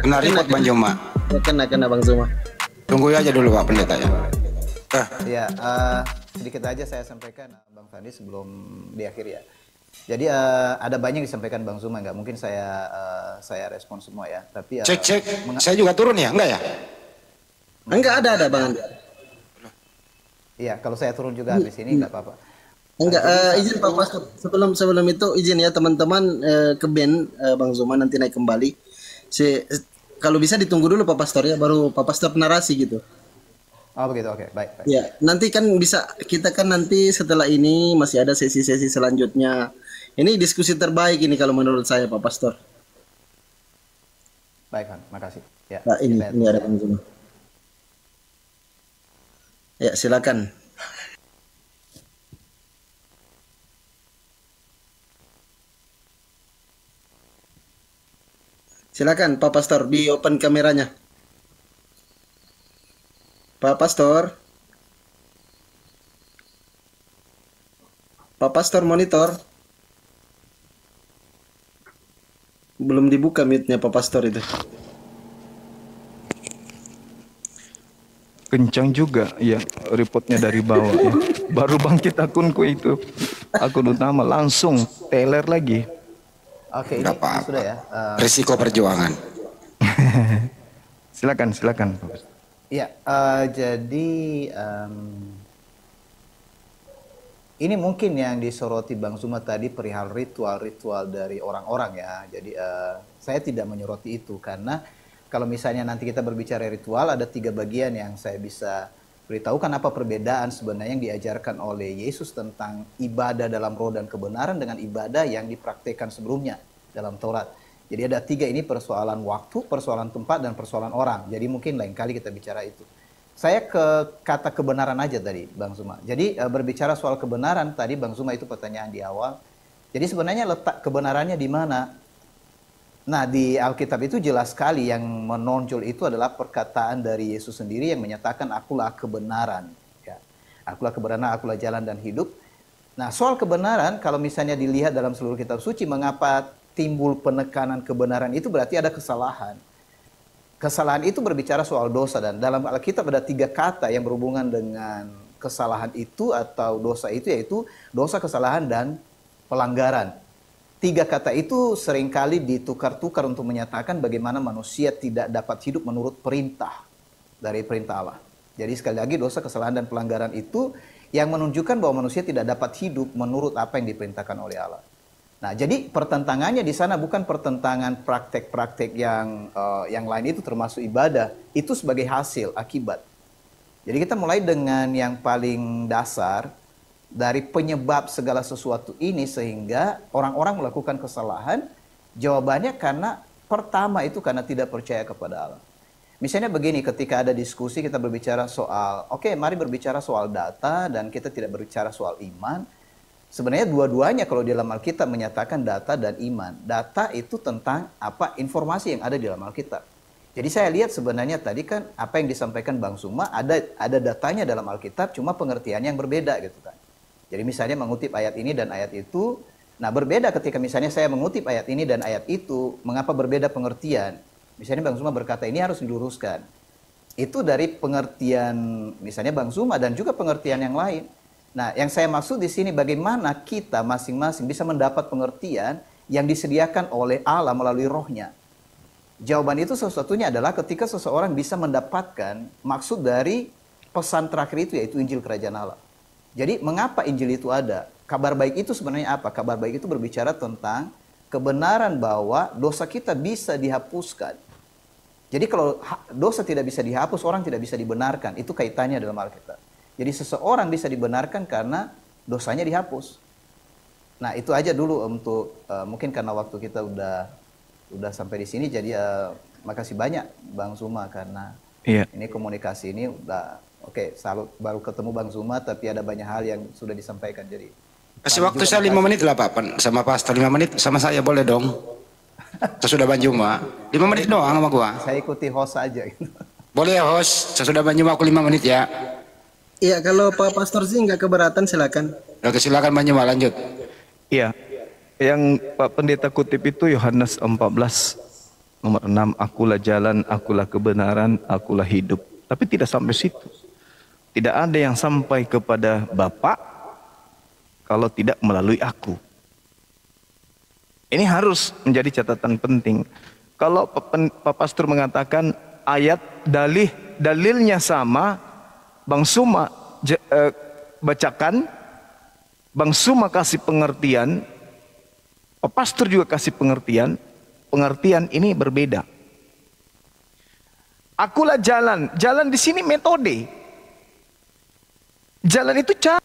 Kena report Bang Juma. Kena Bang Zuma. Tunggu aja dulu Pak Pendeta ya. Ya, sedikit aja saya sampaikan Bang Fandi sebelum diakhiri ya. Jadi ada banyak yang disampaikan Bang Zuma, nggak mungkin saya respon semua ya. Tapi Cek. Saya juga turun ya, enggak ya? Enggak ada Bang Andi. Iya, kalau saya turun juga habis ini nggak apa-apa. Enggak, izin Pak Pastor. Sebelum itu izin ya teman-teman ke band Bang Zuma nanti naik kembali. Kalau bisa ditunggu dulu Pak Pastor ya, baru Pak Pastor narasi gitu. Oh begitu, oke, baik. Ya, nanti kan bisa kita kan nanti setelah ini masih ada sesi-sesi selanjutnya. Ini diskusi terbaik ini kalau menurut saya Pak Pastor. Baik, Bang, makasih. Ya, Nah, ini ada Bang Zuma. Ya, silakan. Silakan Pak Pastor, di open kameranya. Pak Pastor. Pak Pastor monitor. Belum dibuka mute-nya Pak Pastor itu. Kencang juga ya reportnya dari bawah ya. Baru bangkit akunku itu. Akun utama langsung teler lagi. Oke, ini sudah ya. Risiko perjuangan. Silakan Pak Pastor. Ya, jadi ini mungkin yang disoroti Bang Zuma tadi perihal ritual-ritual dari orang-orang ya. Jadi saya tidak menyoroti itu karena kalau misalnya nanti kita berbicara ritual ada 3 bagian yang saya bisa beritahukan apa perbedaan sebenarnya yang diajarkan oleh Yesus tentang ibadah dalam roh dan kebenaran dengan ibadah yang dipraktekkan sebelumnya dalam Taurat. Jadi ada 3 ini, persoalan waktu, persoalan tempat, dan persoalan orang. Jadi mungkin lain kali kita bicara itu. Saya ke kata kebenaran aja tadi Bang Zuma. Jadi berbicara soal kebenaran tadi Bang Zuma itu pertanyaan di awal. Jadi sebenarnya letak kebenarannya di mana? Nah di Alkitab itu jelas sekali yang menonjol itu adalah perkataan dari Yesus sendiri yang menyatakan akulah kebenaran. Ya. Akulah kebenaran, akulah jalan dan hidup. Nah soal kebenaran kalau misalnya dilihat dalam seluruh kitab suci, mengapa timbul penekanan kebenaran itu berarti ada kesalahan. Kesalahan itu berbicara soal dosa dan dalam Alkitab ada 3 kata yang berhubungan dengan kesalahan itu atau dosa itu, yaitu dosa, kesalahan, dan pelanggaran. 3 kata itu seringkali ditukar-tukar untuk menyatakan bagaimana manusia tidak dapat hidup menurut perintah dari perintah Allah. Jadi sekali lagi dosa, kesalahan, dan pelanggaran itu yang menunjukkan bahwa manusia tidak dapat hidup menurut apa yang diperintahkan oleh Allah. Nah, jadi pertentangannya di sana bukan pertentangan praktek-praktek yang lain itu termasuk ibadah, itu sebagai hasil, akibat. Jadi kita mulai dengan yang paling dasar dari penyebab segala sesuatu ini sehingga orang-orang melakukan kesalahan. Jawabannya karena pertama itu karena tidak percaya kepada Allah. Misalnya begini, ketika ada diskusi kita berbicara soal, mari berbicara soal data dan kita tidak berbicara soal iman. Sebenarnya dua-duanya kalau di dalam Alkitab menyatakan data dan iman. Data itu tentang apa informasi yang ada di dalam Alkitab. Jadi saya lihat sebenarnya tadi kan apa yang disampaikan Bang Zuma ada datanya dalam Alkitab, cuma pengertiannya yang berbeda gitu kan. Jadi misalnya mengutip ayat ini dan ayat itu, nah berbeda ketika misalnya saya mengutip ayat ini dan ayat itu, mengapa berbeda pengertian? Misalnya Bang Zuma berkata ini harus diluruskan. Itu dari pengertian misalnya Bang Zuma dan juga pengertian yang lain. Nah, yang saya maksud di sini bagaimana kita masing-masing bisa mendapat pengertian yang disediakan oleh Allah melalui rohnya. Jawaban itu sesuatunya adalah ketika seseorang bisa mendapatkan maksud dari pesan terakhir itu, yaitu Injil Kerajaan Allah. Jadi mengapa Injil itu ada? Kabar baik itu sebenarnya apa? Kabar baik itu berbicara tentang kebenaran bahwa dosa kita bisa dihapuskan. Jadi kalau dosa tidak bisa dihapus, orang tidak bisa dibenarkan. Itu kaitannya dalam Alkitab. Jadi seseorang bisa dibenarkan karena dosanya dihapus. Nah itu aja dulu untuk mungkin karena waktu kita udah sampai di sini. Jadi makasih banyak Bang Zuma karena ini komunikasi ini udah salut baru ketemu Bang Zuma tapi ada banyak hal yang sudah disampaikan. Jadi kasih waktu saya 5 menit lah Pak sama Pastor, 5 menit sama saya boleh dong. Sesudah Bang Zuma 5 menit doang sama gua. Saya ikuti host aja gitu. Boleh ya host, sesudah Bang Zuma aku 5 menit ya. Iya, kalau Pak Pastor sih nggak keberatan silakan. Oke, silakan Bang Zuma lanjut. Iya. Yang Pak Pendeta kutip itu Yohanes 14 nomor 6, akulah jalan, akulah kebenaran, akulah hidup. Tapi tidak sampai situ. Tidak ada yang sampai kepada Bapa kalau tidak melalui aku. Ini harus menjadi catatan penting. Kalau Pak Pastor mengatakan ayat dalilnya sama, Bang Suma bacakan, Bang Suma kasih pengertian, Pak Pastor juga kasih pengertian ini berbeda. Akulah jalan. Jalan di sini metode. Jalan itu cara.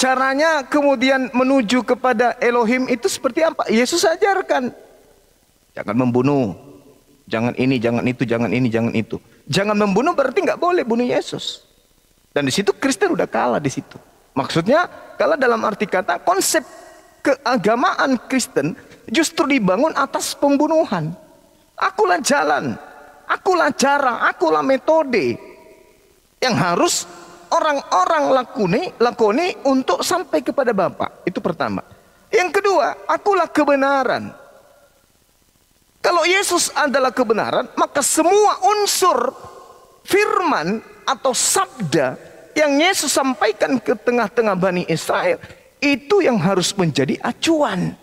Caranya kemudian menuju kepada Elohim itu seperti apa? Yesus ajarkan. Jangan membunuh. Jangan ini, jangan itu, jangan ini, jangan itu. Jangan membunuh berarti nggak boleh bunuh Yesus. Dan di situ Kristen udah kalah di situ. Maksudnya kalau dalam arti kata konsep keagamaan Kristen justru dibangun atas pembunuhan. Akulah jalan, akulah cara, akulah metode yang harus orang-orang lakoni untuk sampai kepada Bapa. Itu pertama. Yang kedua, akulah kebenaran. Kalau Yesus adalah kebenaran, maka semua unsur firman atau sabda yang Yesus sampaikan ke tengah-tengah Bani Israel, itu yang harus menjadi acuan.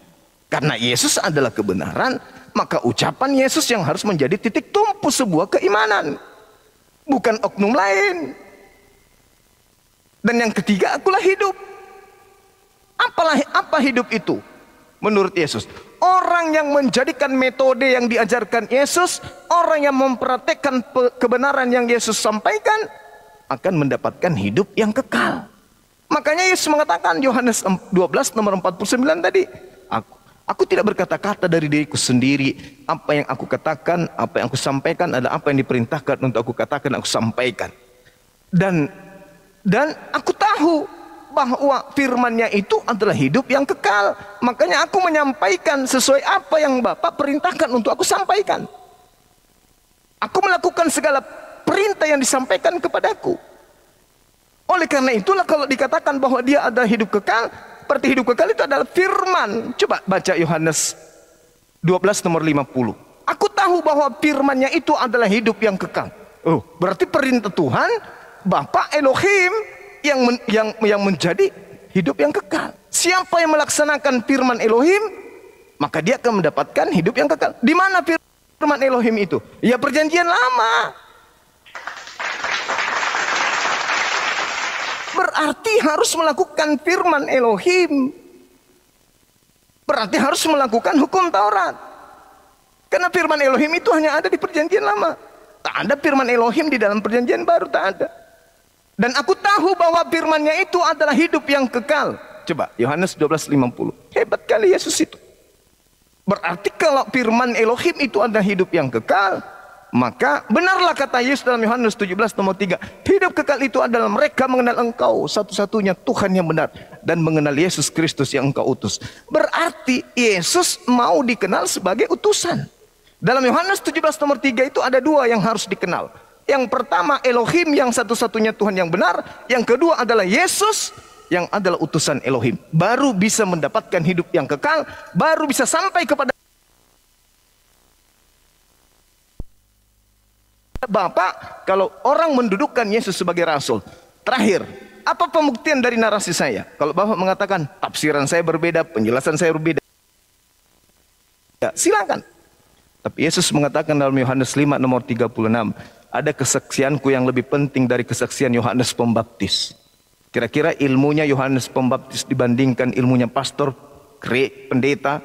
Karena Yesus adalah kebenaran, maka ucapan Yesus yang harus menjadi titik tumpu sebuah keimanan. Bukan oknum lain. Dan yang ketiga, akulah hidup. Apa hidup itu? Menurut Yesus, orang yang menjadikan metode yang diajarkan Yesus, orang yang mempraktekkan kebenaran yang Yesus sampaikan, akan mendapatkan hidup yang kekal. Makanya Yesus mengatakan, Yohanes 12 nomor 49 tadi, Aku tidak berkata-kata dari diriku sendiri. Apa yang aku katakan, apa yang aku sampaikan adalah apa yang diperintahkan untuk aku katakan, aku sampaikan. Dan aku tahu bahwa firman-Nya itu adalah hidup yang kekal. Makanya aku menyampaikan sesuai apa yang Bapa perintahkan untuk aku sampaikan. Aku melakukan segala perintah yang disampaikan kepadaku. Oleh karena itulah kalau dikatakan bahwa dia adalah hidup kekal, berarti hidup kekal itu adalah firman. Coba baca Yohanes 12 nomor 50. Aku tahu bahwa firman-Nya itu adalah hidup yang kekal. Oh, berarti perintah Tuhan, Bapa Elohim yang menjadi hidup yang kekal. Siapa yang melaksanakan firman Elohim, maka dia akan mendapatkan hidup yang kekal. Di mana firman Elohim itu? Ya perjanjian lama. Berarti harus melakukan firman Elohim. Berarti harus melakukan hukum Taurat. Karena firman Elohim itu hanya ada di perjanjian lama. Tak ada firman Elohim di dalam perjanjian baru, tak ada. Dan aku tahu bahwa firman-Nya itu adalah hidup yang kekal. Coba Yohanes 12:50. Hebat kali Yesus itu. Berarti kalau firman Elohim itu adalah hidup yang kekal, maka benarlah kata Yesus dalam Yohanes 17 nomor 3. Hidup kekal itu adalah mereka mengenal Engkau satu-satunya Tuhan yang benar, dan mengenal Yesus Kristus yang Engkau utus. Berarti Yesus mau dikenal sebagai utusan. Dalam Yohanes 17 nomor 3 itu ada dua yang harus dikenal. Yang pertama Elohim yang satu-satunya Tuhan yang benar. Yang kedua adalah Yesus yang adalah utusan Elohim. Baru bisa mendapatkan hidup yang kekal, baru bisa sampai kepada Bapak. Kalau orang mendudukkan Yesus sebagai rasul. Terakhir, apa pembuktian dari narasi saya? Kalau Bapak mengatakan tafsiran saya berbeda, penjelasan saya berbeda, ya, silakan. Tapi Yesus mengatakan dalam Yohanes 5 nomor 36, ada kesaksianku yang lebih penting dari kesaksian Yohanes Pembaptis. Kira-kira ilmunya Yohanes Pembaptis dibandingkan ilmunya pastor, pendeta,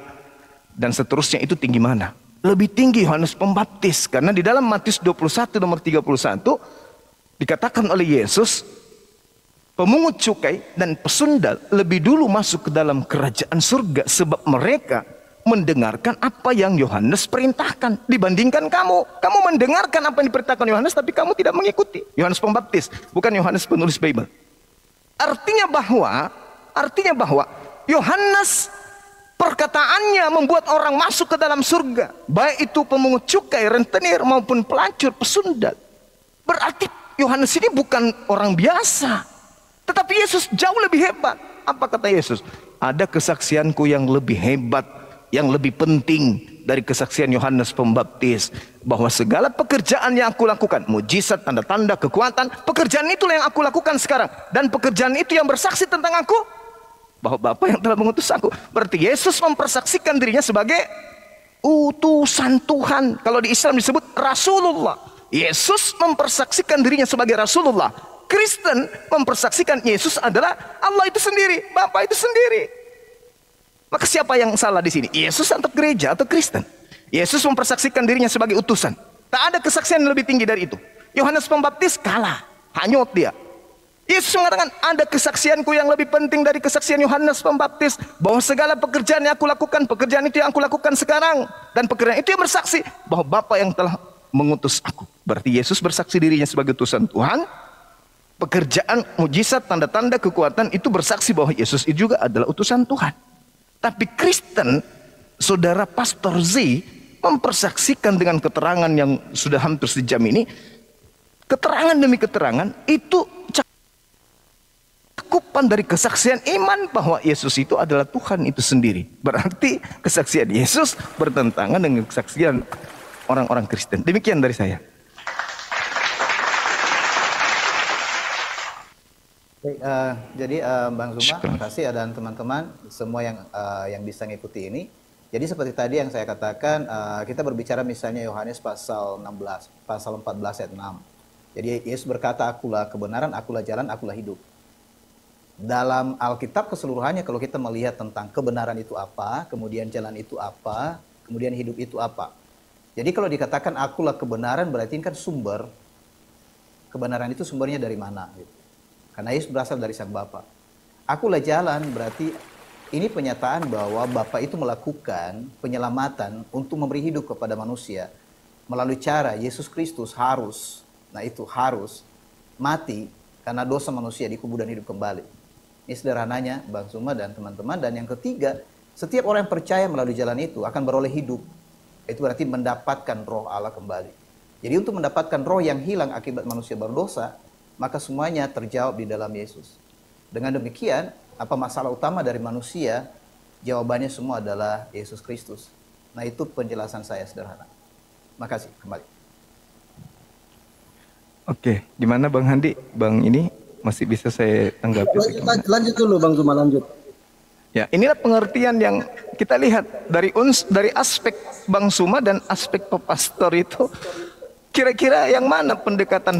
dan seterusnya itu tinggi mana? Lebih tinggi Yohanes Pembaptis. Karena di dalam Matius 21 nomor 31 dikatakan oleh Yesus, pemungut cukai dan pesundal lebih dulu masuk ke dalam kerajaan surga, sebab mereka mendengarkan apa yang Yohanes perintahkan dibandingkan kamu. Kamu mendengarkan apa yang diperintahkan Yohanes, tapi kamu tidak mengikuti. Yohanes Pembaptis, bukan Yohanes penulis Bible. Artinya bahwa Yohanes perkataannya membuat orang masuk ke dalam surga, baik itu pemungut cukai, rentenir, maupun pelacur, pesundal. Berarti Yohanes ini bukan orang biasa. Tetapi Yesus jauh lebih hebat. Apa kata Yesus? Ada kesaksianku yang lebih hebat yang lebih penting dari kesaksian Yohanes Pembaptis, bahwa segala pekerjaan yang aku lakukan, mujizat, tanda-tanda, kekuatan, pekerjaan itulah yang aku lakukan sekarang, dan pekerjaan itu yang bersaksi tentang aku, bahwa Bapa yang telah mengutus aku. Berarti Yesus mempersaksikan dirinya sebagai utusan Tuhan. Kalau di Islam disebut Rasulullah. Yesus mempersaksikan dirinya sebagai Rasulullah. Kristen mempersaksikan Yesus adalah Allah itu sendiri, Bapa itu sendiri. Maka siapa yang salah di sini? Yesus atau gereja atau Kristen? Yesus mempersaksikan dirinya sebagai utusan. Tak ada kesaksian yang lebih tinggi dari itu. Yohanes Pembaptis kalah, hanyut dia. Yesus mengatakan, ada kesaksianku yang lebih penting dari kesaksian Yohanes Pembaptis, bahwa segala pekerjaan yang aku lakukan, pekerjaan itu yang aku lakukan sekarang, dan pekerjaan itu yang bersaksi bahwa Bapa yang telah mengutus aku. Berarti Yesus bersaksi dirinya sebagai utusan Tuhan. Pekerjaan, mujizat, tanda-tanda, kekuatan itu bersaksi bahwa Yesus itu juga adalah utusan Tuhan. Tapi Kristen, saudara Pastor Z, mempersaksikan dengan keterangan yang sudah hampir sejam ini, keterangan demi keterangan, itu cakupan dari kesaksian iman bahwa Yesus itu adalah Tuhan itu sendiri. Berarti kesaksian Yesus bertentangan dengan kesaksian orang-orang Kristen. Demikian dari saya. Baik, jadi Bang Zuma, terima kasih dan teman-teman semua yang bisa ngikuti ini. Jadi seperti tadi yang saya katakan, kita berbicara misalnya Yohanes pasal 16, pasal 14 ayat 6. Jadi Yesus berkata, akulah kebenaran, akulah jalan, akulah hidup. Dalam Alkitab keseluruhannya kalau kita melihat tentang kebenaran itu apa, kemudian jalan itu apa, kemudian hidup itu apa. Jadi kalau dikatakan akulah kebenaran, berarti kan sumber kebenaran itu sumbernya dari mana gitu. Karena Yesus berasal dari Sang Bapa. Akulah jalan, berarti ini penyataan bahwa Bapa itu melakukan penyelamatan untuk memberi hidup kepada manusia melalui cara Yesus Kristus harus mati karena dosa manusia, dikubur dan hidup kembali. Ini sederhananya Bang Zuma dan teman-teman. Dan yang ketiga, setiap orang yang percaya melalui jalan itu akan beroleh hidup. Itu berarti mendapatkan roh Allah kembali. Jadi untuk mendapatkan roh yang hilang akibat manusia berdosa, maka semuanya terjawab di dalam Yesus. Dengan demikian, apa masalah utama dari manusia? Jawabannya semua adalah Yesus Kristus. Nah, itu penjelasan saya sederhana. Makasih, kembali. Oke, gimana Bang Handi? Bang ini masih bisa saya tanggapi? Lanjut dulu Bang Zuma, lanjut. Ya, inilah pengertian yang kita lihat dari aspek Bang Zuma dan aspek Pak Pastor itu. Kira-kira yang mana pendekatan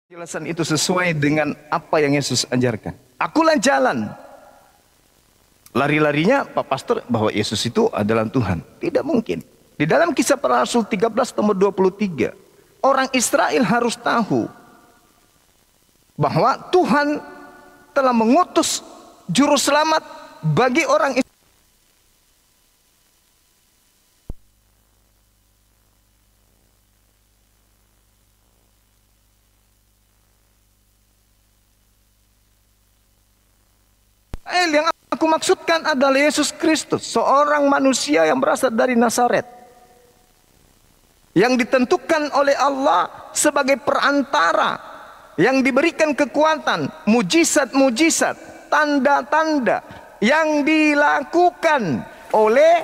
penjelasan itu sesuai dengan apa yang Yesus ajarkan? Akulah jalan. Lari-larinya Pak Pastor bahwa Yesus itu adalah Tuhan. Tidak mungkin. Di dalam Kisah Para Rasul 13 nomor 23, orang Israel harus tahu bahwa Tuhan telah mengutus juru selamat bagi orang Israel. Yang aku maksudkan adalah Yesus Kristus, seorang manusia yang berasal dari Nazaret, yang ditentukan oleh Allah sebagai perantara, yang diberikan kekuatan, mujizat-mujizat, tanda-tanda yang dilakukan oleh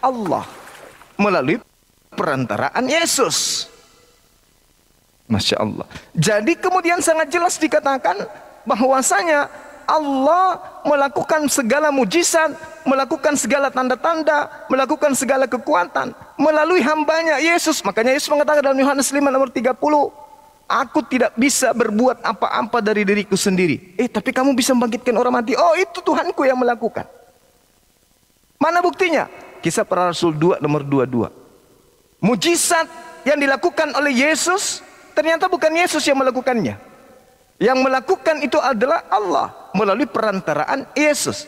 Allah melalui perantaraan Yesus. Masya Allah. Jadi kemudian sangat jelas dikatakan bahwasanya Allah melakukan segala mujizat, melakukan segala tanda-tanda, melakukan segala kekuatan melalui hambanya Yesus. Makanya Yesus mengatakan dalam Yohanes 5 nomor 30, aku tidak bisa berbuat apa-apa dari diriku sendiri. Tapi kamu bisa membangkitkan orang mati. Oh, itu Tuhanku yang melakukan. Mana buktinya? Kisah Para Rasul 2 nomor 22. Mujizat yang dilakukan oleh Yesus ternyata bukan Yesus yang melakukannya. Yang melakukan itu adalah Allah melalui perantaraan Yesus.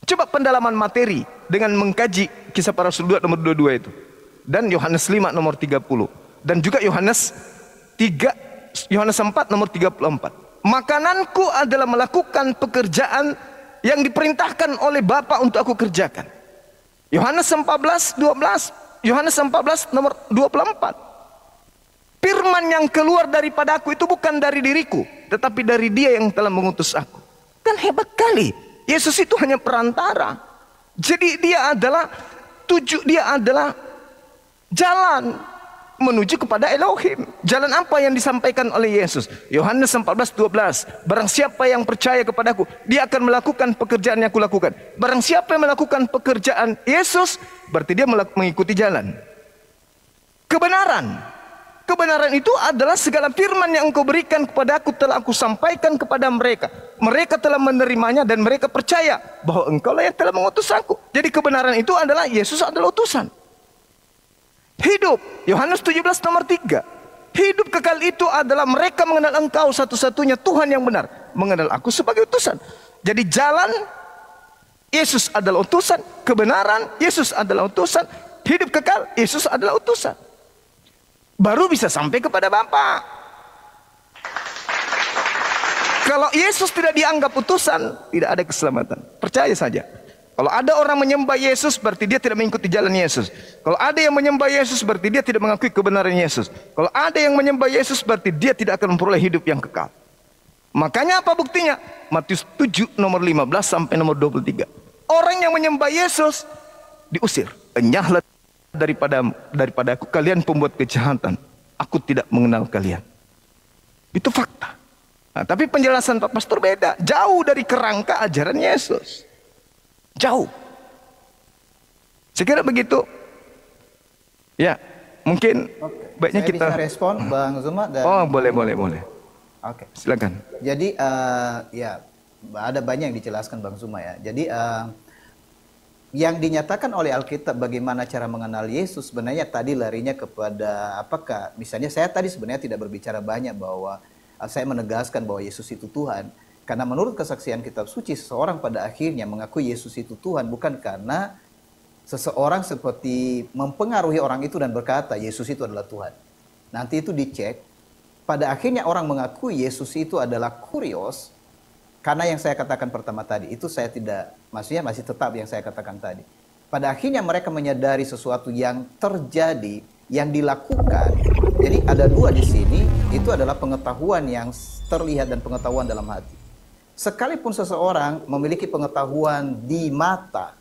Coba pendalaman materi dengan mengkaji Kisah Para Rasul 2 nomor 22 itu. Dan Yohanes 5 nomor 30. Dan juga Yohanes 4 nomor 34. Makananku adalah melakukan pekerjaan yang diperintahkan oleh Bapa untuk aku kerjakan. Yohanes 14 nomor 24. Firman yang keluar daripada aku itu bukan dari diriku, tetapi dari Dia yang telah mengutus aku. Kan hebat kali. Yesus itu hanya perantara. Jadi dia adalah jalan menuju kepada Elohim. Jalan apa yang disampaikan oleh Yesus? Yohanes 14:12. Barang siapa yang percaya kepadaku, dia akan melakukan pekerjaan yang aku lakukan. Barang siapa yang melakukan pekerjaan Yesus, berarti dia mengikuti jalan. Kebenaran. Kebenaran itu adalah segala firman yang engkau berikan kepada aku telah aku sampaikan kepada mereka. Mereka telah menerimanya dan mereka percaya bahwa engkau lah yang telah mengutus aku. Jadi kebenaran itu adalah Yesus adalah utusan. Hidup, Yohanes 17 nomor 3. Hidup kekal itu adalah mereka mengenal engkau satu-satunya Tuhan yang benar. Mengenal aku sebagai utusan. Jadi jalan, Yesus adalah utusan. Kebenaran, Yesus adalah utusan. Hidup kekal, Yesus adalah utusan. Baru bisa sampai kepada Bapa. Kalau Yesus tidak dianggap utusan, tidak ada keselamatan. Percaya saja. Kalau ada orang menyembah Yesus, berarti dia tidak mengikuti jalan Yesus. Kalau ada yang menyembah Yesus, berarti dia tidak mengakui kebenaran Yesus. Kalau ada yang menyembah Yesus, berarti dia tidak akan memperoleh hidup yang kekal. Makanya apa buktinya? Matius 7 nomor 15 sampai nomor 23. Orang yang menyembah Yesus diusir. Enyahlah daripada aku kalian pembuat kejahatan. Aku tidak mengenal kalian. Itu fakta. Nah, tapi penjelasan Pak Pastor beda. Jauh dari kerangka ajaran Yesus. Jauh. Sekira begitu. Ya, mungkin baiknya Saya kita bisa respon Bang Zuma dan Oh, boleh. Oke. Silakan. Jadi ya ada banyak yang dijelaskan Bang Zuma ya. Jadi yang dinyatakan oleh Alkitab bagaimana cara mengenal Yesus sebenarnya tadi larinya kepada apakah misalnya saya tadi sebenarnya tidak berbicara banyak bahwa saya menegaskan bahwa Yesus itu Tuhan. Karena menurut kesaksian kitab suci, seseorang pada akhirnya mengakui Yesus itu Tuhan bukan karena seseorang seperti mempengaruhi orang itu dan berkata Yesus itu adalah Tuhan. Nanti itu dicek. Pada akhirnya orang mengakui Yesus itu adalah kurios. Karena yang saya katakan pertama tadi, itu saya tidak, maksudnya masih tetap yang saya katakan tadi. Pada akhirnya mereka menyadari sesuatu yang terjadi, yang dilakukan. Jadi ada dua di sini, itu adalah pengetahuan yang terlihat dan pengetahuan dalam hati. Sekalipun seseorang memiliki pengetahuan di mata,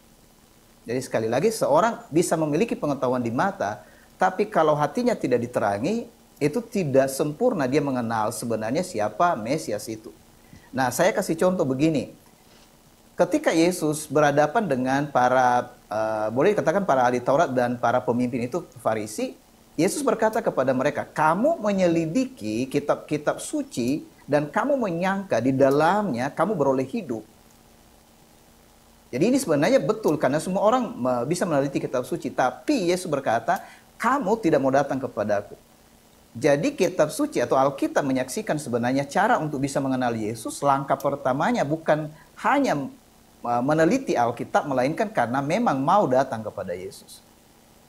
jadi sekali lagi seorang bisa memiliki pengetahuan di mata, tapi kalau hatinya tidak diterangi, itu tidak sempurna dia mengenal sebenarnya siapa Mesias itu. Nah, saya kasih contoh begini. Ketika Yesus berhadapan dengan para, boleh dikatakan para ahli Taurat dan para pemimpin itu Farisi, Yesus berkata kepada mereka, kamu menyelidiki kitab-kitab suci dan kamu menyangka di dalamnya kamu beroleh hidup. Jadi ini sebenarnya betul karena semua orang bisa meneliti kitab suci. Tapi Yesus berkata, kamu tidak mau datang kepadaku. Jadi kitab suci atau Alkitab menyaksikan sebenarnya cara untuk bisa mengenal Yesus. Langkah pertamanya bukan hanya meneliti Alkitab, melainkan karena memang mau datang kepada Yesus.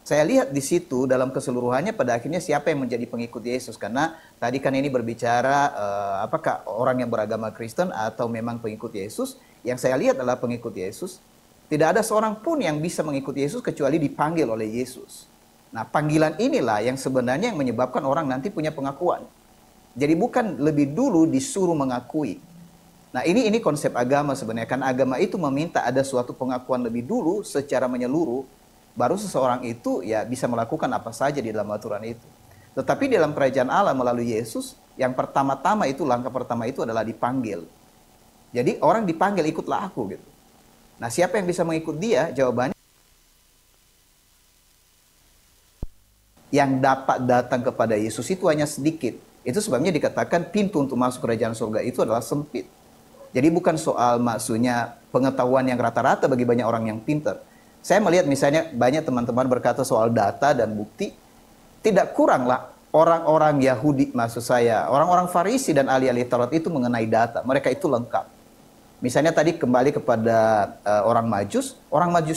Saya lihat di situ dalam keseluruhannya pada akhirnya siapa yang menjadi pengikut Yesus. Karena tadi kan ini berbicara apakah orang yang beragama Kristen atau memang pengikut Yesus. Yang saya lihat adalah pengikut Yesus. Tidak ada seorang pun yang bisa mengikuti Yesus kecuali dipanggil oleh Yesus. Nah, panggilan inilah yang sebenarnya yang menyebabkan orang nanti punya pengakuan. Jadi bukan lebih dulu disuruh mengakui. Nah, ini konsep agama sebenarnya. Kan agama itu meminta ada suatu pengakuan lebih dulu secara menyeluruh. Baru seseorang itu ya bisa melakukan apa saja di dalam aturan itu. Tetapi dalam kerajaan Allah melalui Yesus, yang pertama-tama itu, langkah pertama itu adalah dipanggil. Jadi orang dipanggil, ikutlah aku gitu. Nah, siapa yang bisa mengikut dia? Jawabannya yang dapat datang kepada Yesus itu hanya sedikit. Itu sebabnya dikatakan pintu untuk masuk kerajaan surga itu adalah sempit. Jadi bukan soal maksudnya pengetahuan yang rata-rata bagi banyak orang yang pintar. Saya melihat misalnya banyak teman-teman berkata soal data dan bukti. Tidak kuranglah orang-orang Yahudi, maksud saya, orang-orang Farisi dan ahli-ahli Taurat itu mengenai data. Mereka itu lengkap. Misalnya tadi kembali kepada orang Majus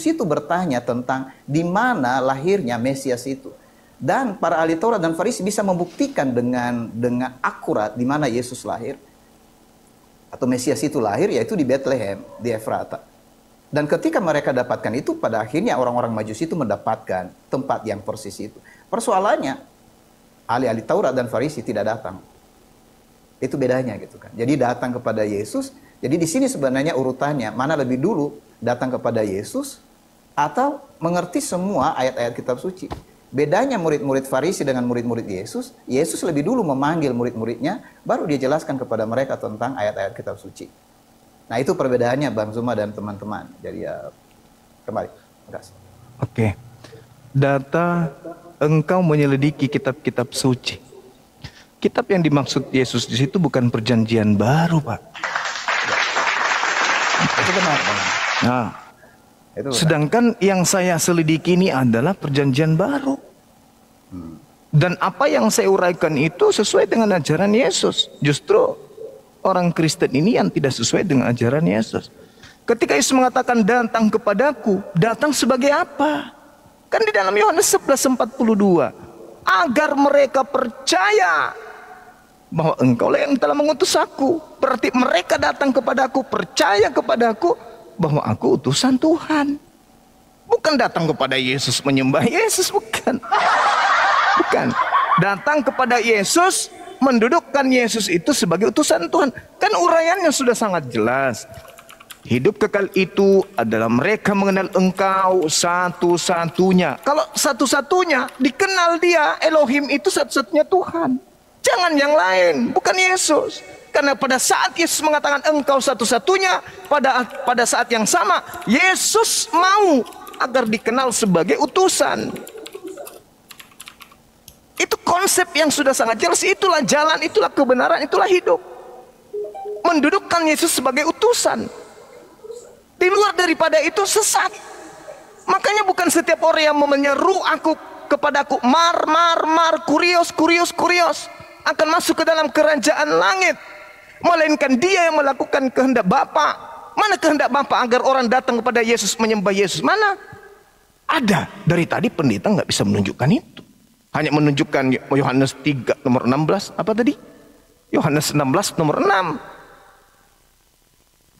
itu bertanya tentang di mana lahirnya Mesias itu. Dan para ahli Taurat dan Farisi bisa membuktikan dengan akurat di mana Yesus lahir. Atau Mesias itu lahir, yaitu di Bethlehem, di Efrata. Dan ketika mereka dapatkan itu, pada akhirnya orang-orang Majus itu mendapatkan tempat yang persis itu. Persoalannya, ahli-ahli Taurat dan Farisi tidak datang. Itu bedanya gitu kan. Jadi datang kepada Yesus, Jadi di sini sebenarnya urutannya, mana lebih dulu datang kepada Yesus atau mengerti semua ayat-ayat kitab suci. Bedanya murid-murid Farisi dengan murid-murid Yesus, Yesus lebih dulu memanggil murid-muridnya, baru dia jelaskan kepada mereka tentang ayat-ayat kitab suci. Nah itu perbedaannya Bang Zuma dan teman-teman. Jadi kembali. Oke. Data engkau menyelidiki kitab-kitab suci. Kitab yang dimaksud Yesus di situ bukan perjanjian baru, Pak. Itu benar, Bang. Nah, Itu benar. sedangkan yang saya selidiki ini adalah perjanjian baru. Dan apa yang saya uraikan itu sesuai dengan ajaran Yesus. Justru orang Kristen ini yang tidak sesuai dengan ajaran Yesus. Ketika Yesus mengatakan datang kepadaku, datang sebagai apa? Kan di dalam Yohanes 11:42, agar mereka percaya bahwa engkau lah yang telah mengutus aku. Berarti mereka datang kepadaku, percaya kepadaku bahwa aku utusan Tuhan. Bukan datang kepada Yesus menyembah Yesus, bukan. Bukan. Datang kepada Yesus, mendudukkan Yesus itu sebagai utusan Tuhan. Kan uraiannya sudah sangat jelas. Hidup kekal itu adalah mereka mengenal engkau satu-satunya. Kalau satu-satunya, dikenal dia, Elohim itu satu-satunya Tuhan. Jangan yang lain, bukan Yesus. Karena pada saat Yesus mengatakan engkau satu-satunya, pada saat yang sama, Yesus mau agar dikenal sebagai utusan. Itu konsep yang sudah sangat jelas. Itulah jalan, itulah kebenaran, itulah hidup. Mendudukkan Yesus sebagai utusan. Di luar daripada itu sesat. Makanya bukan setiap orang yang menyeru aku kepadaku, mar, kurios, akan masuk ke dalam kerajaan langit. Melainkan dia yang melakukan kehendak Bapa. Mana kehendak Bapa agar orang datang kepada Yesus, menyembah Yesus? Mana? Ada. Dari tadi pendeta nggak bisa menunjukkan itu. Hanya menunjukkan Yohanes 3 nomor 16. Apa tadi? Yohanes 16 nomor 6.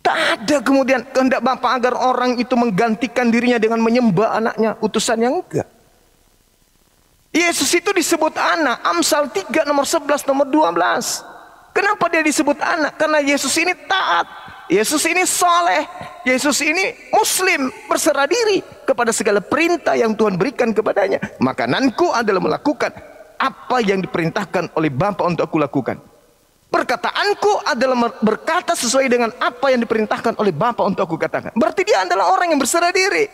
Tak ada kemudian kehendak Bapa agar orang itu menggantikan dirinya dengan menyembah anaknya, utusan yang enggak. Yesus itu disebut anak, Amsal 3 nomor 11 nomor 12. Kenapa dia disebut anak? Karena Yesus ini taat, Yesus ini soleh, Yesus ini muslim, berserah diri kepada segala perintah yang Tuhan berikan kepadanya. Makananku adalah melakukan apa yang diperintahkan oleh Bapa untuk aku lakukan. Perkataanku adalah berkata sesuai dengan apa yang diperintahkan oleh Bapa untuk aku katakan. Berarti dia adalah orang yang berserah diri.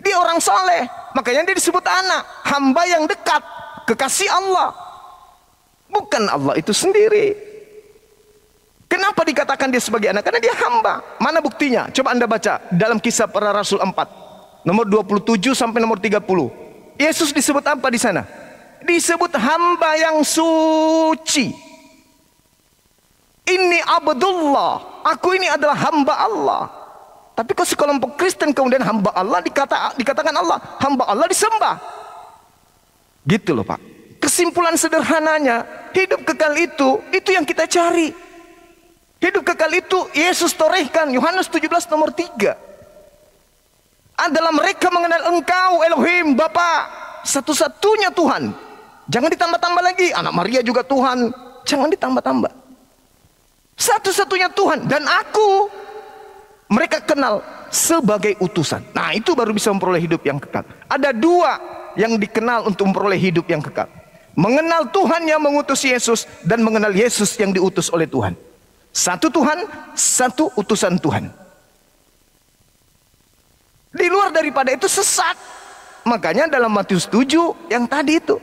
Dia orang soleh. Makanya dia disebut anak. Hamba yang dekat. Kekasih Allah. Bukan Allah itu sendiri. Kenapa dikatakan dia sebagai anak? Karena dia hamba. Mana buktinya? Coba Anda baca dalam Kisah Para Rasul 4. Nomor 27 sampai nomor 30. Yesus disebut apa di sana? Disebut hamba yang suci. Ini Abdullah, aku ini adalah hamba Allah. Tapi kalau sekelompok Kristen kemudian hamba Allah dikatakan Allah, hamba Allah disembah. Gitu loh Pak. Kesimpulan sederhananya, hidup kekal itu yang kita cari. Hidup kekal itu Yesus torehkan, Yohanes 17 nomor 3. Adalah mereka mengenal engkau Elohim, Bapa, satu-satunya Tuhan. Jangan ditambah-tambah lagi, anak Maria juga Tuhan. Jangan ditambah-tambah. Satu-satunya Tuhan dan aku mereka kenal sebagai utusan. Nah itu baru bisa memperoleh hidup yang kekal. Ada dua yang dikenal untuk memperoleh hidup yang kekal. Mengenal Tuhan yang mengutus Yesus dan mengenal Yesus yang diutus oleh Tuhan. Satu Tuhan, satu utusan Tuhan. Di luar daripada itu sesat. Makanya dalam Matius 7 yang tadi itu,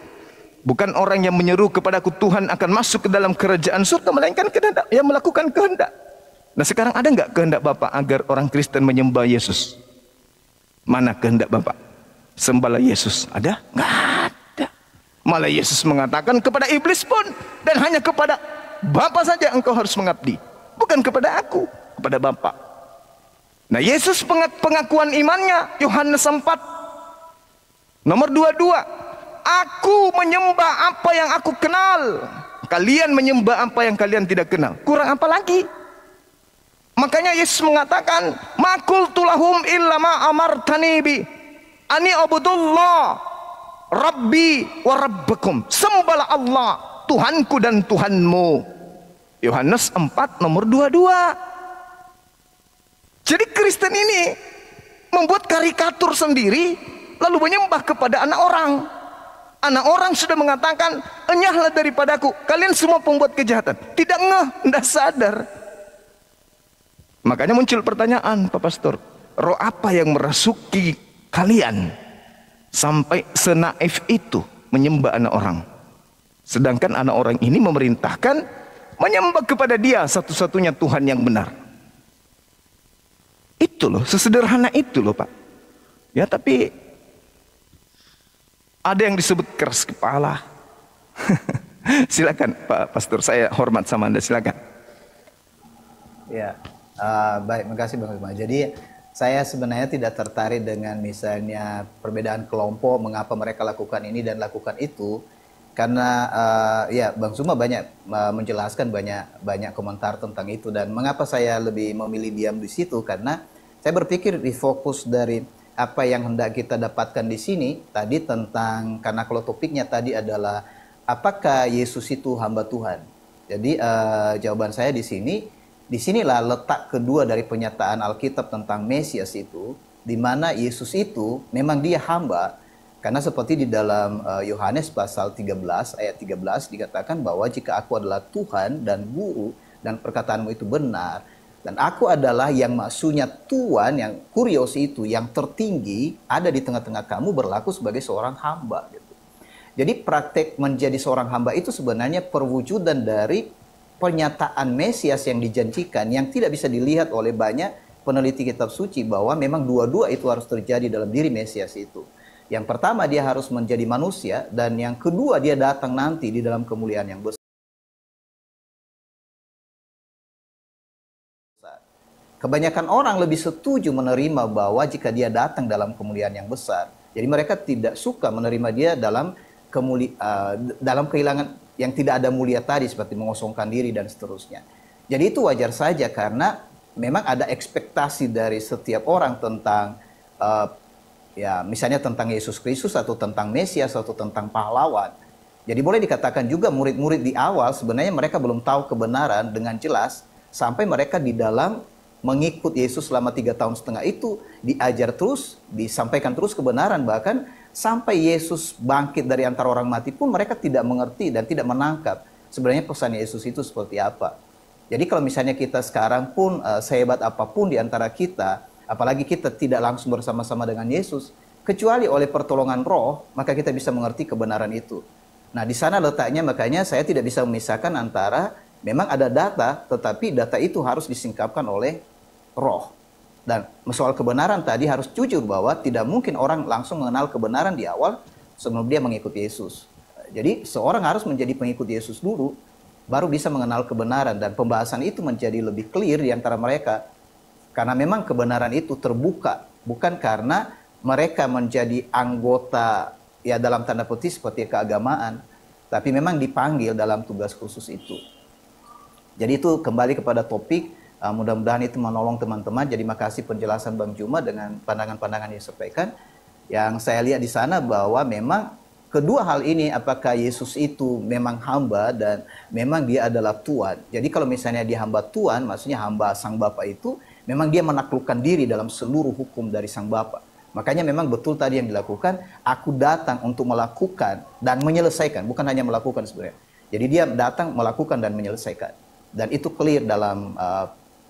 bukan orang yang menyeru kepadaku Tuhan akan masuk ke dalam kerajaan surga, melainkan kehendak yang melakukan kehendak. Nah sekarang ada nggak kehendak Bapa agar orang Kristen menyembah Yesus? Mana kehendak Bapa? Sembahlah Yesus. Ada? Nggak ada. Malah Yesus mengatakan kepada iblis pun, dan hanya kepada Bapa saja engkau harus mengabdi. Bukan kepada aku, kepada Bapa. Nah Yesus pengakuan imannya, Yohanes 4 nomor 22. Aku menyembah apa yang aku kenal. Kalian menyembah apa yang kalian tidak kenal. Kurang apa lagi? Makanya Yesus mengatakan, "Ma qultu lahum illa ma amartani bi ani abudullah rabbi wa rabbakum." Sembahlah Allah, Tuhanku dan Tuhanmu. Yohanes 4 nomor 22. Jadi Kristen ini membuat karikatur sendiri, lalu menyembah kepada anak orang. Anak orang sudah mengatakan, enyahlah daripadaku, kalian semua pembuat kejahatan. Tidak ngeh, tidak sadar. Makanya muncul pertanyaan, Pak Pastor, roh apa yang merasuki kalian sampai senaif itu menyembah anak orang? Sedangkan anak orang ini memerintahkan menyembah kepada dia satu-satunya Tuhan yang benar. Itu loh, sesederhana itu loh Pak. Ya tapi ada yang disebut keras kepala. Silakan Pak Pastor, saya hormat sama Anda, silakan. Ya, baik, makasih Bang Zuma. Jadi saya sebenarnya tidak tertarik dengan misalnya perbedaan kelompok, mengapa mereka lakukan ini dan lakukan itu. Karena ya Bang Zuma banyak menjelaskan banyak komentar tentang itu, dan mengapa saya lebih memilih diam di situ karena saya berpikir di fokus dari apa yang hendak kita dapatkan di sini tadi tentang, karena kalau topiknya tadi adalah apakah Yesus itu hamba Tuhan. Jadi jawaban saya di sini, disinilah letak kedua dari pernyataan Alkitab tentang Mesias itu, di mana Yesus itu memang dia hamba. Karena seperti di dalam Yohanes pasal 13 ayat 13 dikatakan bahwa jika aku adalah Tuhan dan Guru dan perkataanmu itu benar, dan aku adalah yang maksudnya Tuhan, yang kurios itu, yang tertinggi, ada di tengah-tengah kamu berlaku sebagai seorang hamba. Gitu. Jadi praktek menjadi seorang hamba itu sebenarnya perwujudan dari pernyataan Mesias yang dijanjikan, yang tidak bisa dilihat oleh banyak peneliti kitab suci bahwa memang dua-dua itu harus terjadi dalam diri Mesias itu. Yang pertama dia harus menjadi manusia, dan yang kedua dia datang nanti di dalam kemuliaan yang besar. Kebanyakan orang lebih setuju menerima bahwa jika dia datang dalam kemuliaan yang besar. Jadi mereka tidak suka menerima dia dalam kehilangan yang tidak ada mulia tadi, seperti mengosongkan diri dan seterusnya. Jadi itu wajar saja karena memang ada ekspektasi dari setiap orang tentang ya misalnya tentang Yesus Kristus atau tentang Mesias atau tentang pahlawan. Jadi boleh dikatakan juga murid-murid di awal sebenarnya mereka belum tahu kebenaran dengan jelas sampai mereka di dalam mengikut Yesus selama 3,5 tahun itu diajar terus, disampaikan terus kebenaran, bahkan sampai Yesus bangkit dari antara orang mati pun mereka tidak mengerti dan tidak menangkap sebenarnya pesan Yesus itu seperti apa. Jadi kalau misalnya kita sekarang pun sehebat apapun di antara kita, apalagi kita tidak langsung bersama-sama dengan Yesus, kecuali oleh pertolongan Roh, maka kita bisa mengerti kebenaran itu. Nah, di sana letaknya, makanya saya tidak bisa memisahkan antara memang ada data, tetapi data itu harus disingkapkan oleh Roh. Dan soal kebenaran tadi harus jujur bahwa tidak mungkin orang langsung mengenal kebenaran di awal sebelum dia mengikuti Yesus. Jadi seorang harus menjadi pengikut Yesus dulu, baru bisa mengenal kebenaran, dan pembahasan itu menjadi lebih clear di antara mereka. Karena memang kebenaran itu terbuka, bukan karena mereka menjadi anggota ya dalam tanda petik seperti keagamaan, tapi memang dipanggil dalam tugas khusus itu. Jadi itu kembali kepada topik, mudah-mudahan itu menolong teman-teman. Jadi makasih penjelasan Bang Juma dengan pandangan-pandangan yang disampaikan. Yang saya lihat di sana bahwa memang kedua hal ini, apakah Yesus itu memang hamba dan memang dia adalah Tuhan. Jadi kalau misalnya dia hamba Tuhan, maksudnya hamba Sang Bapa itu, memang dia menaklukkan diri dalam seluruh hukum dari Sang Bapa. Makanya memang betul tadi yang dilakukan, aku datang untuk melakukan dan menyelesaikan, bukan hanya melakukan sebenarnya. Jadi dia datang melakukan dan menyelesaikan. Dan itu clear dalam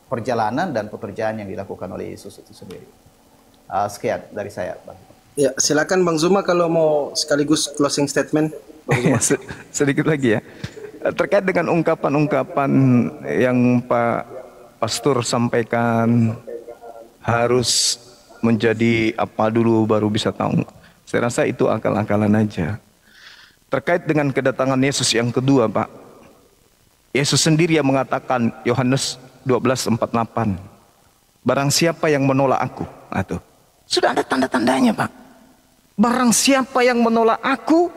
perjalanan dan pekerjaan yang dilakukan oleh Yesus itu sendiri. Sekian dari saya, Bang. Ya, silakan Bang Zuma kalau mau sekaligus closing statement. Sedikit lagi ya. Terkait dengan ungkapan-ungkapan yang Pak Pastor sampaikan harus menjadi apa dulu baru bisa tahu. Saya rasa itu akal-akalan aja. Terkait dengan kedatangan Yesus yang kedua, Pak. Yesus sendiri yang mengatakan, Yohanes 12:48. Barang siapa yang menolak aku. Nah, tuh. Sudah ada tanda-tandanya, Pak. Barang siapa yang menolak aku,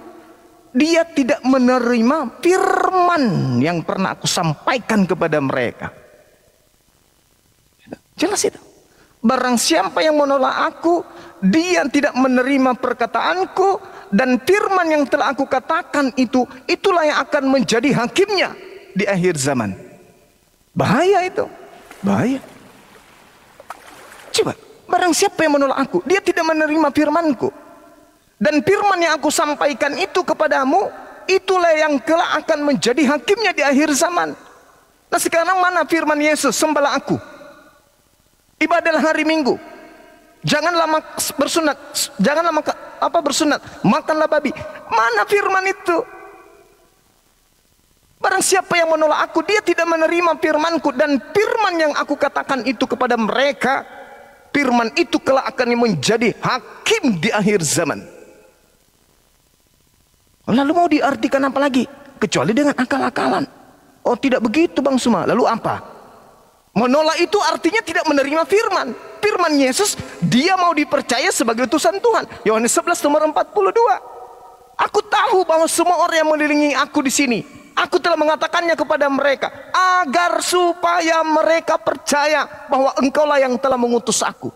dia tidak menerima firman yang pernah aku sampaikan kepada mereka. Jelas itu. Barang siapa yang menolak aku, dia tidak menerima perkataanku, dan firman yang telah aku katakan itu, itulah yang akan menjadi hakimnya di akhir zaman. Bahaya itu. Bahaya. Coba, barang siapa yang menolak aku, dia tidak menerima firmanku. Dan firman yang aku sampaikan itu kepadamu, itulah yang kelak akan menjadi hakimnya di akhir zaman. Nah sekarang mana firman Yesus, sembahlah aku, ibadahlah hari Minggu, janganlah bersunat, janganlah bersunat, makanlah babi. Mana firman itu? Barang siapa yang menolak aku, dia tidak menerima firmanku. Dan firman yang aku katakan itu kepada mereka, firman itu kelak akan menjadi hakim di akhir zaman. Lalu mau diartikan apa lagi? Kecuali dengan akal-akalan. Oh tidak begitu Bang Suma. Lalu apa? Menolak itu artinya tidak menerima firman. Firman Yesus, dia mau dipercaya sebagai utusan Tuhan. Yohanes 11 nomor 42. Aku tahu bahwa semua orang yang mengelilingi aku di sini, aku telah mengatakannya kepada mereka, agar supaya mereka percaya bahwa engkaulah yang telah mengutus aku.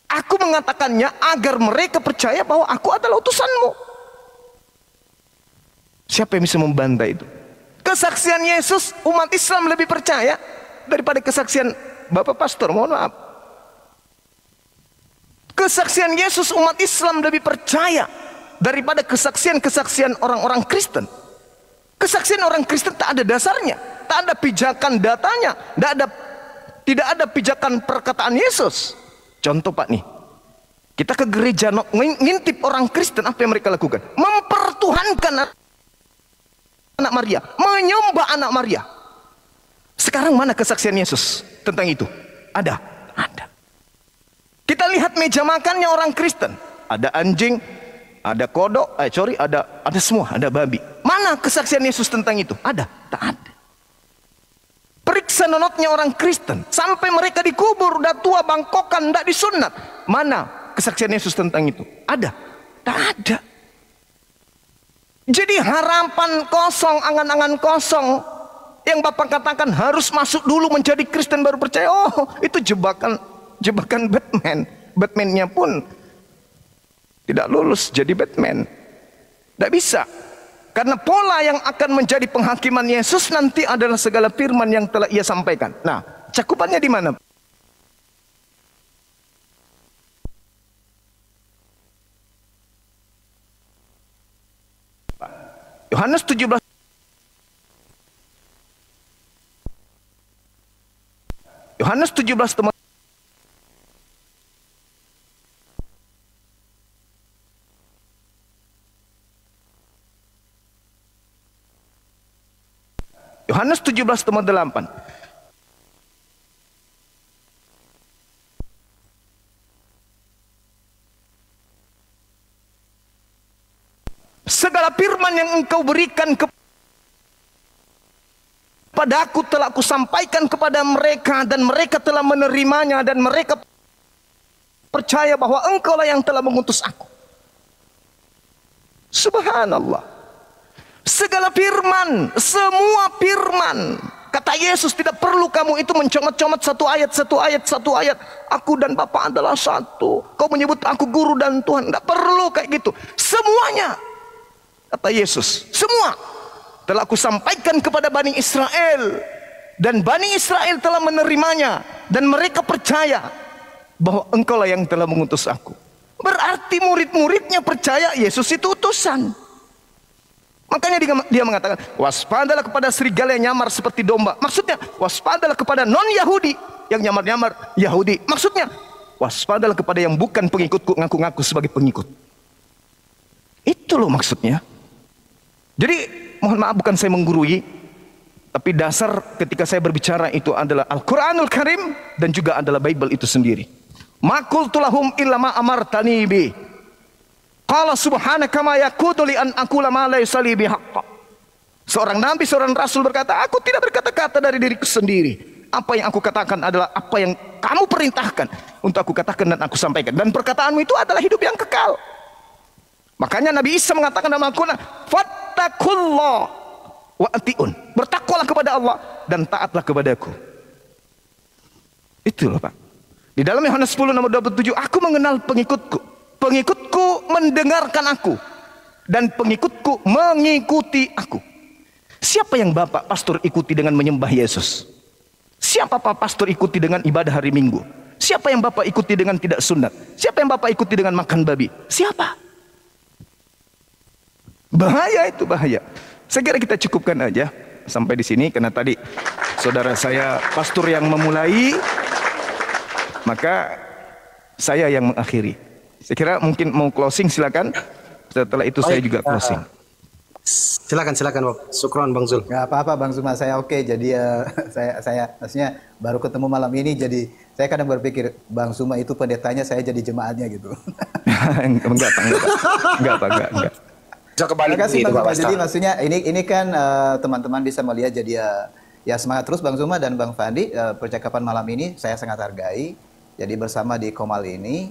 Aku mengatakannya agar mereka percaya bahwa aku adalah utusanmu. Siapa yang bisa membantah itu? Kesaksian Yesus, umat Islam lebih percaya daripada kesaksian Bapak Pastor, mohon maaf. Kesaksian Yesus umat Islam lebih percaya daripada kesaksian-kesaksian orang-orang Kristen. Kesaksian orang Kristen tak ada dasarnya, tak ada pijakan datanya, tidak ada pijakan perkataan Yesus. Contoh Pak nih, kita ke gereja ngintip orang Kristen, apa yang mereka lakukan? Mempertuhankan anak Maria, menyembah anak Maria. Sekarang mana kesaksian Yesus tentang itu? Ada. Kita lihat meja makannya orang Kristen, ada anjing, ada kodok, ada semua, ada babi. Mana kesaksian Yesus tentang itu? Ada? Tak ada. Periksa nonotnya orang Kristen, sampai mereka dikubur, udah tua, bangkokan, tidak disunat. Mana kesaksian Yesus tentang itu? Ada? Tak ada. Jadi harapan kosong, angan-angan kosong yang Bapak katakan harus masuk dulu menjadi Kristen baru percaya. Oh, itu jebakan Batman. Batman-nya pun tidak lulus jadi Batman. Tidak bisa. Karena pola yang akan menjadi penghakiman Yesus nanti adalah segala firman yang telah ia sampaikan. Nah, cakupannya di mana? Yohanes 17 teman. Yohanes 17:8. Segala firman yang engkau berikan kepada aku telah aku sampaikan kepada mereka, dan mereka telah menerimanya, dan mereka percaya bahwa engkaulah yang telah mengutus aku. Subhanallah. Segala firman, semua firman. Kata Yesus, tidak perlu kamu itu mencomot-comot satu ayat. Aku dan Bapa adalah satu. Kau menyebut aku guru dan Tuhan. Tidak perlu kayak gitu. Semuanya, kata Yesus, semua telah aku sampaikan kepada Bani Israel. Dan Bani Israel telah menerimanya. Dan mereka percaya bahwa engkaulah yang telah mengutus aku. Berarti murid-muridnya percaya Yesus itu utusan. Makanya dia mengatakan, waspadalah kepada serigala yang nyamar seperti domba. Maksudnya, waspadalah kepada non-Yahudi yang nyamar-nyamar Yahudi. Maksudnya, waspadalah kepada yang bukan pengikutku, ngaku-ngaku sebagai pengikut. Itu loh maksudnya. Jadi, mohon maaf bukan saya menggurui, tapi dasar ketika saya berbicara itu adalah Al-Quranul Karim dan juga adalah Bible itu sendiri. Ma qultu lahum illa ma amartani bi. Qala subhanaka ma yakunu li an aqula ma laysa li bihaqq. Seorang nabi, seorang rasul berkata, aku tidak berkata-kata dari diriku sendiri. Apa yang aku katakan adalah apa yang kamu perintahkan untuk aku katakan dan aku sampaikan. Dan perkataanmu itu adalah hidup yang kekal. Makanya Nabi Isa mengatakan dalam Al-Quran, fattakullah wa atiun. Bertakwalah kepada Allah dan taatlah kepadaku. Itulah Pak. Di dalam Yohanes 10 nomor 27, aku mengenal pengikutku. Pengikutku mendengarkan aku, dan pengikutku mengikuti aku. Siapa yang Bapak Pastor ikuti dengan menyembah Yesus? Siapa Pak Pastor ikuti dengan ibadah hari Minggu? Siapa yang Bapak ikuti dengan tidak sunat? Siapa yang Bapak ikuti dengan makan babi? Siapa? Bahaya itu, bahaya. Saya kira kita cukupkan aja sampai di sini, karena tadi saudara saya pastor yang memulai, maka saya yang mengakhiri. Saya kira mungkin mau closing, silakan. Setelah itu saya juga closing. Silakan Pak. Syukron Bang Zul. Nggak apa-apa Bang Zuma, saya oke. Jadi saya maksudnya baru ketemu malam ini, jadi saya kadang berpikir Bang Zuma itu pendetanya, saya jadi jemaatnya gitu. Enggak. Bisa kembali Terima kasih itu, Bang Pak Zuma. Pastor. Jadi maksudnya ini kan teman-teman bisa melihat, jadi ya semangat terus Bang Zuma dan Bang Fandi. Percakapan malam ini saya sangat hargai. Jadi bersama di Komal ini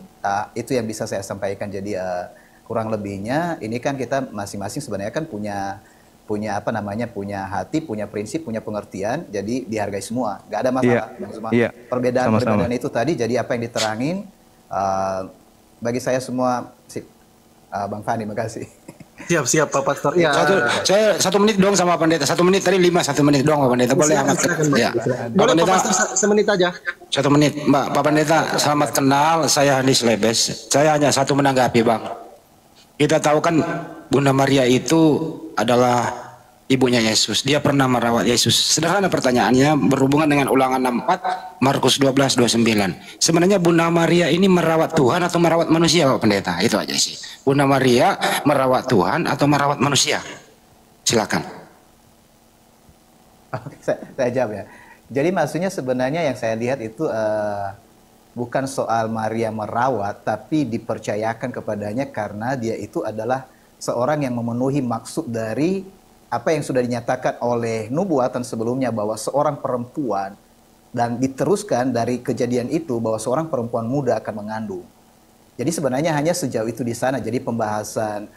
itu yang bisa saya sampaikan. Jadi kurang lebihnya ini kan kita masing-masing sebenarnya kan punya apa namanya, punya hati, punya prinsip, punya pengertian. Jadi dihargai semua, nggak ada masalah Bang Zuma. Perbedaan itu tadi, jadi apa yang diterangin bagi saya semua sip. Bang Fandi, makasih. Siap Pak Pastor. Ya. Saya 1 menit dong sama pendeta. 1 menit tadi 1 menit dong Pak Pendeta. Boleh amat. Ya. Boleh Pak Pastor semenit aja. 1 menit, Mbak. Pak Pendeta, selamat kenal. Saya Hanis Lebes. Saya hanya satu menanggapi, Bang. Kita tahu kan Bunda Maria itu adalah ibunya Yesus. Dia pernah merawat Yesus. Sederhana pertanyaannya berhubungan dengan Ulangan 64, Markus 12:29. Sebenarnya Bunda Maria ini merawat Tuhan atau merawat manusia, Pak Pendeta? Itu aja sih. Bunda Maria merawat Tuhan atau merawat manusia? Silakan. Oke, saya jawab ya. Jadi maksudnya sebenarnya yang saya lihat itu bukan soal Maria merawat, tapi dipercayakan kepadanya karena dia itu adalah seorang yang memenuhi maksud dari apa yang sudah dinyatakan oleh nubuatan sebelumnya, bahwa seorang perempuan, dan diteruskan dari kejadian itu bahwa seorang perempuan muda akan mengandung. Jadi sebenarnya hanya sejauh itu di sana. Jadi pembahasan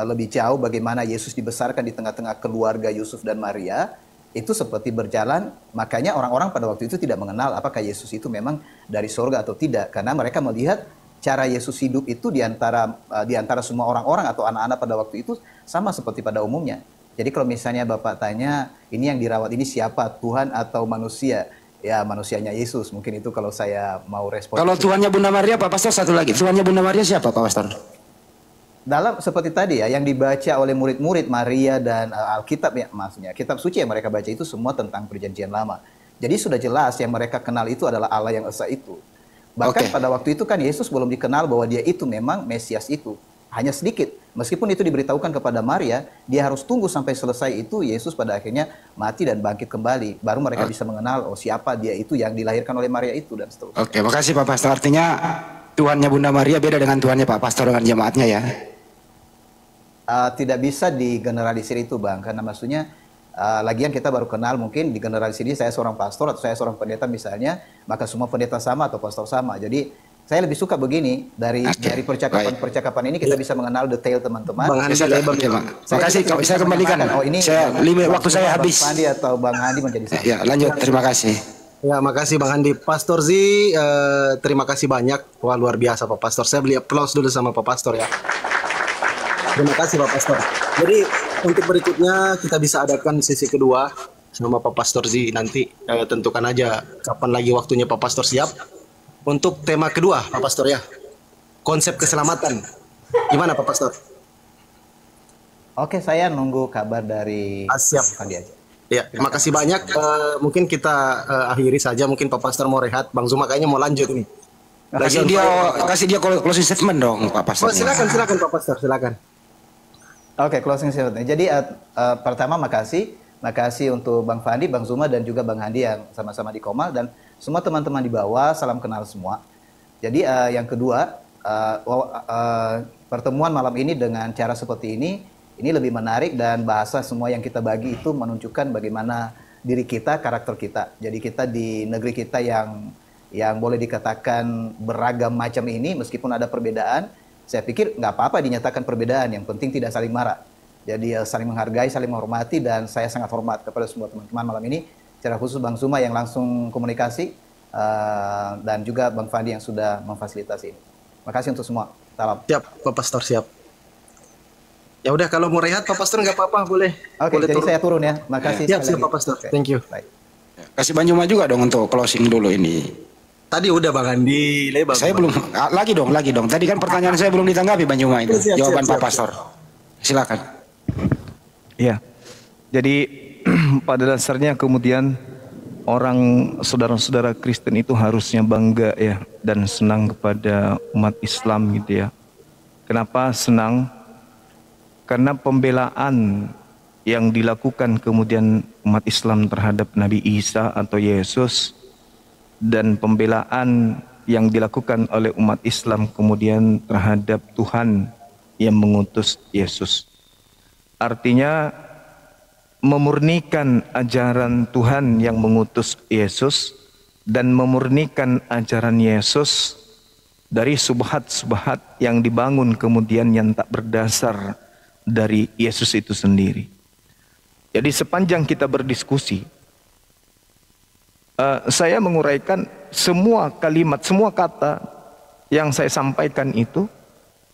lebih jauh bagaimana Yesus dibesarkan di tengah-tengah keluarga Yusuf dan Maria itu seperti berjalan. Makanya orang-orang pada waktu itu tidak mengenal apakah Yesus itu memang dari surga atau tidak, karena mereka melihat cara Yesus hidup itu di antara semua orang-orang atau anak-anak pada waktu itu sama seperti pada umumnya. Jadi kalau misalnya Bapak tanya, ini yang dirawat ini siapa, Tuhan atau manusia? Ya manusianya Yesus. Mungkin itu kalau saya mau respon. Kalau Tuhannya Bunda Maria, Pak Pastor, satu lagi. Tuhannya Bunda Maria siapa, Pak Pastor? Dalam seperti tadi ya, yang dibaca oleh murid-murid Maria dan Alkitab ya, maksudnya kitab suci yang mereka baca itu semua tentang perjanjian lama. Jadi sudah jelas yang mereka kenal itu adalah Allah yang esa itu. Bahkan pada waktu itu kan Yesus belum dikenal bahwa dia itu memang Mesias itu. Hanya sedikit. Meskipun itu diberitahukan kepada Maria, dia harus tunggu sampai selesai itu, Yesus pada akhirnya mati dan bangkit kembali. Baru mereka bisa mengenal, oh siapa dia itu yang dilahirkan oleh Maria itu dan seterusnya. Oke, makasih Pak Pastor. Artinya Tuhannya Bunda Maria beda dengan Tuhannya Pak Pastor dengan jemaatnya ya? Tidak bisa digeneralisir itu Bang, karena maksudnya lagian kita baru kenal, mungkin digeneralisir ini saya seorang pastor atau saya seorang pendeta misalnya, maka semua pendeta sama atau pastor sama. Jadi saya lebih suka begini, dari percakapan ini kita bisa mengenal detail teman-teman. Bang Handi, makasih, saya kembalikan. Oh ini waktu saya habis. Bang Handi atau Bang Handi menjadi sama. Ya, lanjut. Terima kasih. Ya, makasih Bang Handi. Pastor Z, terima kasih banyak. Wah, luar biasa Pak Pastor. Saya beli aplaus dulu sama Pak Pastor ya. Terima kasih Pak Pastor. Jadi untuk berikutnya kita bisa adakan sesi kedua sama Pak Pastor Z. Nanti tentukan aja kapan lagi waktunya Pak Pastor siap. Untuk tema kedua Pak Pastor ya, konsep keselamatan. Gimana Pak Pastor? Oke, saya nunggu kabar dari siap. Fandi aja. Ya, terima kasih banyak. Mungkin kita akhiri saja. Mungkin Pak Pastor mau rehat. Bang Zuma kayaknya mau lanjut ini. Kasih dia closing statement dong Pak Pastor. Silakan Pak Pastor, silakan. Oke, closing statement. Jadi pertama makasih untuk Bang Fandi, Bang Zuma dan juga Bang Handi yang sama-sama di Komal, dan semua teman-teman di bawah, salam kenal semua. Jadi yang kedua, pertemuan malam ini dengan cara seperti ini lebih menarik, dan bahasa semua yang kita bagi itu menunjukkan bagaimana diri kita, karakter kita. Jadi kita di negeri kita yang boleh dikatakan beragam macam ini, meskipun ada perbedaan, saya pikir nggak apa-apa dinyatakan perbedaan, yang penting tidak saling marah. Jadi saling menghargai, saling menghormati, dan saya sangat hormat kepada semua teman-teman malam ini. Secara khusus Bang Zuma yang langsung komunikasi, dan juga Bang Fandi yang sudah memfasilitasi ini. Makasih untuk semua. Salam. Siap, Pak Pastor, siap. Ya udah, kalau mau rehat Pak Pastor nggak apa-apa, boleh. Oke, boleh jadi turun. saya turun ya. Makasih. Siap, Pak Pastor. Thank you. Baik. Kasih Bang Juma juga dong untuk closing dulu ini. Tadi udah Bang Andi, lebar. Saya belum, lagi dong. Tadi kan pertanyaan saya belum ditanggapi Bang Juma itu. Jawaban Pak Pastor. Silakan. Ya. Jadi pada dasarnya kemudian orang saudara-saudara Kristen itu harusnya bangga ya dan senang kepada umat Islam gitu ya. Kenapa senang? Karena pembelaan yang dilakukan kemudian umat Islam terhadap Nabi Isa atau Yesus dan pembelaan yang dilakukan oleh umat Islam kemudian terhadap Tuhan yang mengutus Yesus. Artinya memurnikan ajaran Tuhan yang mengutus Yesus dan memurnikan ajaran Yesus dari subhat-subhat yang dibangun kemudian yang tak berdasar dari Yesus itu sendiri. Jadi sepanjang kita berdiskusi, saya menguraikan semua kalimat, semua kata yang saya sampaikan itu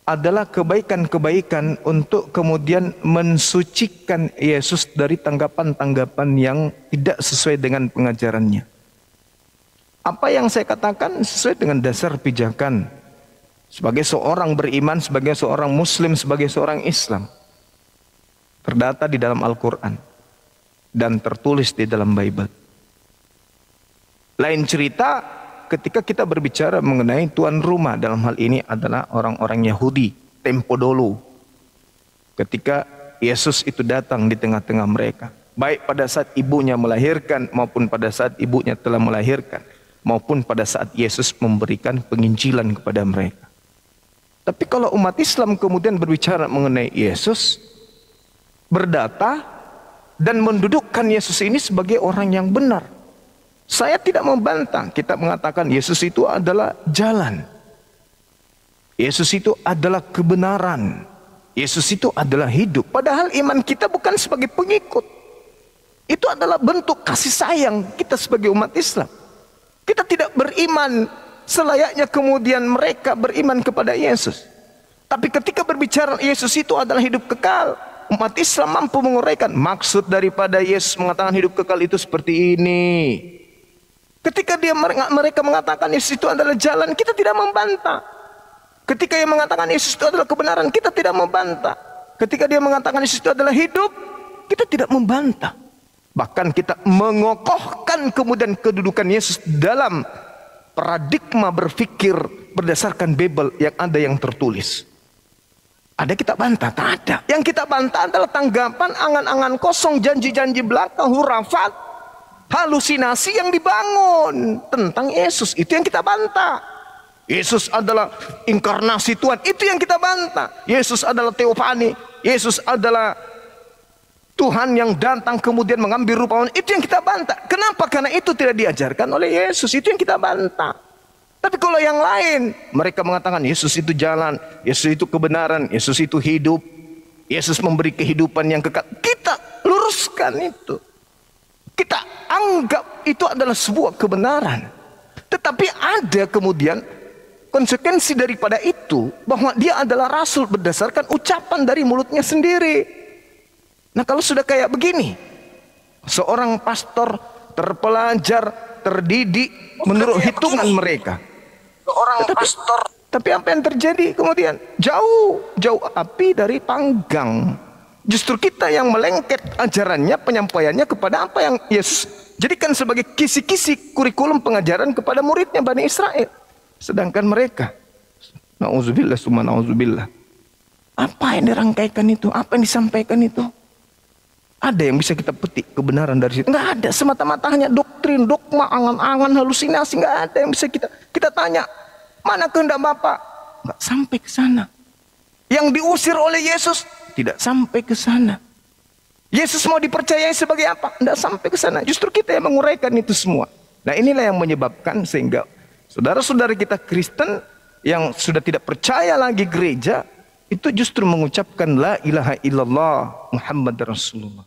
adalah kebaikan-kebaikan untuk kemudian mensucikan Yesus dari tanggapan-tanggapan yang tidak sesuai dengan pengajarannya. Apa yang saya katakan sesuai dengan dasar pijakan sebagai seorang beriman, sebagai seorang muslim, sebagai seorang Islam. Terdata di dalam Al-Quran dan tertulis di dalam Bible. Lain cerita ketika kita berbicara mengenai tuan rumah, dalam hal ini adalah orang-orang Yahudi tempo dulu. Ketika Yesus itu datang di tengah-tengah mereka, baik pada saat ibunya melahirkan maupun pada saat ibunya telah melahirkan, maupun pada saat Yesus memberikan penginjilan kepada mereka. Tapi kalau umat Islam kemudian berbicara mengenai Yesus, berdata dan mendudukkan Yesus ini sebagai orang yang benar. Saya tidak membantah, kita mengatakan Yesus itu adalah jalan. Yesus itu adalah kebenaran. Yesus itu adalah hidup. Padahal iman kita bukan sebagai pengikut. Itu adalah bentuk kasih sayang kita sebagai umat Islam. Kita tidak beriman selayaknya kemudian mereka beriman kepada Yesus. Tapi ketika berbicara Yesus itu adalah hidup kekal, umat Islam mampu menguraikan maksud daripada Yesus mengatakan hidup kekal itu seperti ini. Ketika mereka mengatakan Yesus itu adalah jalan, kita tidak membantah. Ketika dia mengatakan Yesus itu adalah kebenaran, kita tidak membantah. Ketika dia mengatakan Yesus itu adalah hidup, kita tidak membantah. Bahkan kita mengokohkan kemudian kedudukan Yesus dalam paradigma berpikir berdasarkan Bible yang ada yang tertulis. Ada kita bantah? Tak ada. Yang kita bantah adalah tanggapan angan-angan kosong, janji-janji belaka, hurafat, halusinasi yang dibangun tentang Yesus. Itu yang kita bantah. Yesus adalah inkarnasi Tuhan. Itu yang kita bantah. Yesus adalah teofani. Yesus adalah Tuhan yang datang kemudian mengambil rupa manusia. Itu yang kita bantah. Kenapa? Karena itu tidak diajarkan oleh Yesus. Itu yang kita bantah. Tapi kalau yang lain, mereka mengatakan Yesus itu jalan, Yesus itu kebenaran, Yesus itu hidup, Yesus memberi kehidupan yang kekal. Kita luruskan itu. Kita anggap itu adalah sebuah kebenaran. Tetapi ada kemudian konsekuensi daripada itu, bahwa dia adalah rasul berdasarkan ucapan dari mulutnya sendiri. Nah kalau sudah kayak begini, seorang pastor terpelajar, terdidik menurut hitungan mereka. Tapi apa yang terjadi kemudian? Jauh api dari panggang. Justru kita yang melengket ajarannya, penyampaiannya kepada apa yang Yesus jadikan sebagai kisi-kisi kurikulum pengajaran kepada muridnya Bani Israel. Sedangkan mereka, na'udzubillah summa na'udzubillah, apa yang dirangkaikan itu? Apa yang disampaikan itu? Ada yang bisa kita petik kebenaran dari situ? Nggak ada, semata-mata hanya doktrin, dogma, angan-angan, halusinasi. Nggak ada yang bisa kita tanya, mana kehendak Bapa? Nggak sampai ke sana. Yang diusir oleh Yesus tidak sampai ke sana. Yesus mau dipercayai sebagai apa? Nggak sampai ke sana. Justru kita yang menguraikan itu semua. Nah inilah yang menyebabkan sehingga saudara-saudara kita Kristen yang sudah tidak percaya lagi gereja, itu justru mengucapkan la ilaha illallah Muhammad Rasulullah.